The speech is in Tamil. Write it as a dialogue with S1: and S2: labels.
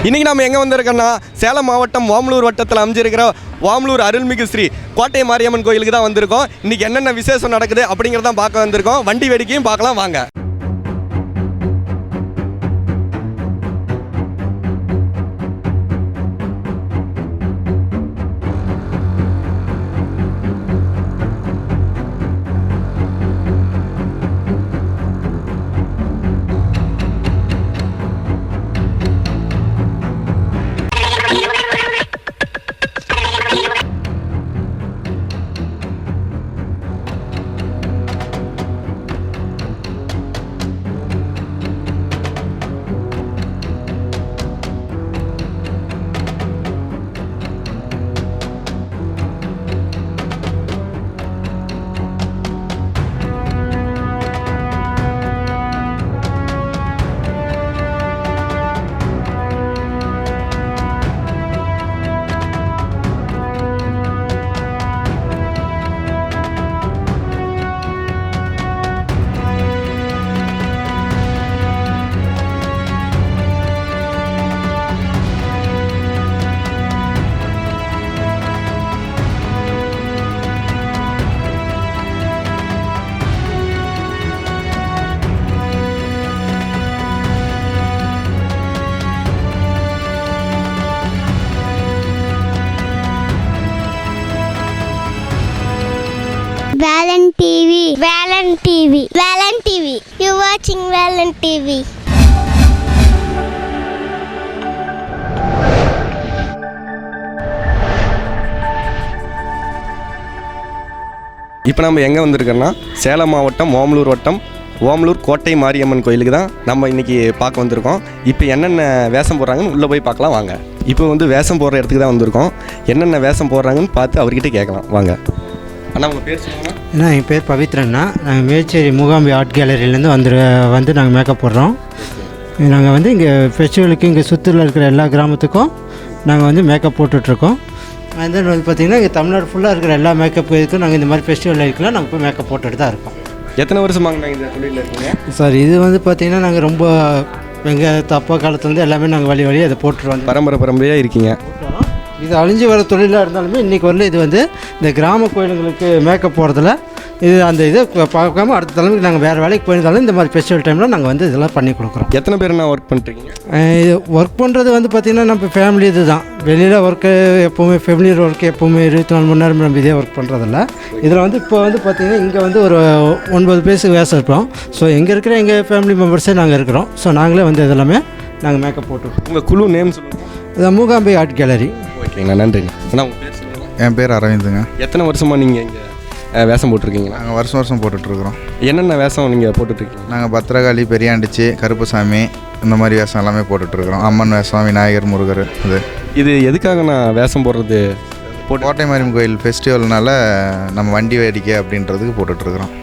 S1: இன்றைக்கி நம்ம எங்கே வந்திருக்கோன்னா சேலம் மாவட்டம் ஓமலூர் வட்டத்தில் அமைஞ்சிருக்கிற ஓமலூர் அருள்மிகு ஸ்ரீ கோட்டை மாரியம்மன் கோயிலுக்கு தான் வந்திருக்கோம். இன்றைக்கி என்னென்ன விசேஷம் நடக்குது அப்படிங்கிறதான் பார்க்க வந்திருக்கோம். வண்டி வேடிக்கையும் பார்க்கலாம் வாங்க.
S2: Valent TV. Valent TV. Valent TV. You're watching Valent TV.
S1: இப்போ நம்ம எங்கே வந்திருக்கோன்னா சேலம் மாவட்டம் ஓமலூர் வட்டம் ஓமலூர் கோட்டை மாரியம்மன் கோயிலுக்கு தான் நம்ம இன்றைக்கி பார்க்க வந்திருக்கோம். இப்போ என்னென்ன வேஷம் போடுறாங்கன்னு உள்ளே போய் பார்க்கலாம் வாங்க. இப்போ வந்து வேஷம் போடுற இடத்துக்கு தான் வந்திருக்கோம். என்னென்ன வேஷம் போடுறாங்கன்னு பார்த்து அவர்கிட்ட கேட்கலாம் வாங்க. அண்ணா உங்கள் பேர் சொல்லுங்கள்.
S3: அண்ணா என் பேர் பவித்ரண்ணா. நாங்கள் மேச்சேரி மூகாம்பி ஆர்ட் கேலரியிலேருந்து வந்து நாங்கள் மேக்கப் போடுறோம். நாங்கள் வந்து இங்கே ஃபெஸ்டிவலுக்கு இங்கே சுற்றில் இருக்கிற எல்லா கிராமத்துக்கும் நாங்கள் வந்து மேக்கப் போட்டுட்ருக்கோம். அண்ட் தென் வந்து பார்த்திங்கன்னா இங்கே தமிழ்நாடு ஃபுல்லாக இருக்கிற எல்லா மேக்கப் இதுக்கும் நாங்கள் இந்த மாதிரி ஃபெஸ்டிவல் இருக்கலாம் நாங்கள் போய் மேக்கப் போட்டுட்டு தான் இருக்கோம்.
S1: எத்தனை வருஷமாங்க நாங்கள் இந்த தொழிலில் இருக்கீங்க?
S3: சார் இது வந்து பார்த்திங்கன்னா நாங்கள் ரொம்ப எங்கள் தப்பா காலத்துலேருந்து எல்லாமே நாங்கள் வழி அதை போட்டுட்டு வந்து
S1: பரம்பரையாக இருக்கீங்க.
S3: இது அழிஞ்சு வர தொழிலாக இருந்தாலுமே இன்றைக்கி வரல இது வந்து இந்த கிராம கோயிலுங்களுக்கு மேக்கப் போடுறதில் இது அந்த இதை பார்க்காம அடுத்த தலைமுறைக்கு நாங்கள் வேறு வேலைக்கு போயிருந்தாலும் இந்த மாதிரி ஃபெஸ்டிவல் டைமில் நாங்கள் வந்து இதெல்லாம் பண்ணி கொடுக்குறோம்.
S1: எத்தனை பேர் நான் ஒர்க் பண்ணுறீங்க?
S3: இது ஒர்க் பண்ணுறது வந்து பார்த்திங்கன்னா நம்ம ஃபேமிலி இது தான். வெளியில் ஒர்க்கு எப்போவுமே ஃபெமிலியர் ஒர்க்கு எப்போவுமே 24 மணி நேரம் நம்ம இதே ஒர்க் பண்ணுறதில்ல. இதில் வந்து இப்போ வந்து பார்த்திங்கன்னா இங்கே வந்து ஒரு 9 பேருக்கு வேஷம் இருப்போம். ஸோ எங்கே இருக்கிற எங்கள் ஃபேமிலி மெம்பர்ஸே நாங்கள் இருக்கிறோம். ஸோ நாங்களே வந்து இதெல்லாமே நாங்கள் மேக்கப் போட்டுருக்கோம்.
S1: உங்கள் குழு நேம் சொல்லுங்கள்.
S3: இது மூகாம்பி ஆர்ட் கேலரி.
S1: ஓகேங்கண்ணா, நன்றிங்க. அண்ணா உங்கள் பேர் சொல்லுங்கள்.
S4: என் பேர் அரவிந்துங்க.
S1: எத்தனை வருஷமாக நீங்கள் இங்கே வேஷம் போட்டிருக்கீங்களா?
S4: நாங்கள் வருஷம் போட்டுட்ருக்குறோம்.
S1: என்னென்ன வேஷம் நீங்கள் போட்டுட்ருக்கீங்க?
S4: நாங்கள் பத்திரகாளி, பெரியாண்டிச்சி, கருப்புசாமி இந்த மாதிரி வேஷம் எல்லாமே போட்டுட்ருக்குறோம். அம்மன் வேஷம், விநாயகர், முருகர்.
S1: இது எதுக்காக நான் வேஷம் போடுறது?
S4: கோட்டை மாரியம்மன் கோயில் ஃபெஸ்டிவல்னால நம்ம வண்டி வேடிக்கை அப்படின்றதுக்கு போட்டுட்ருக்குறோம்.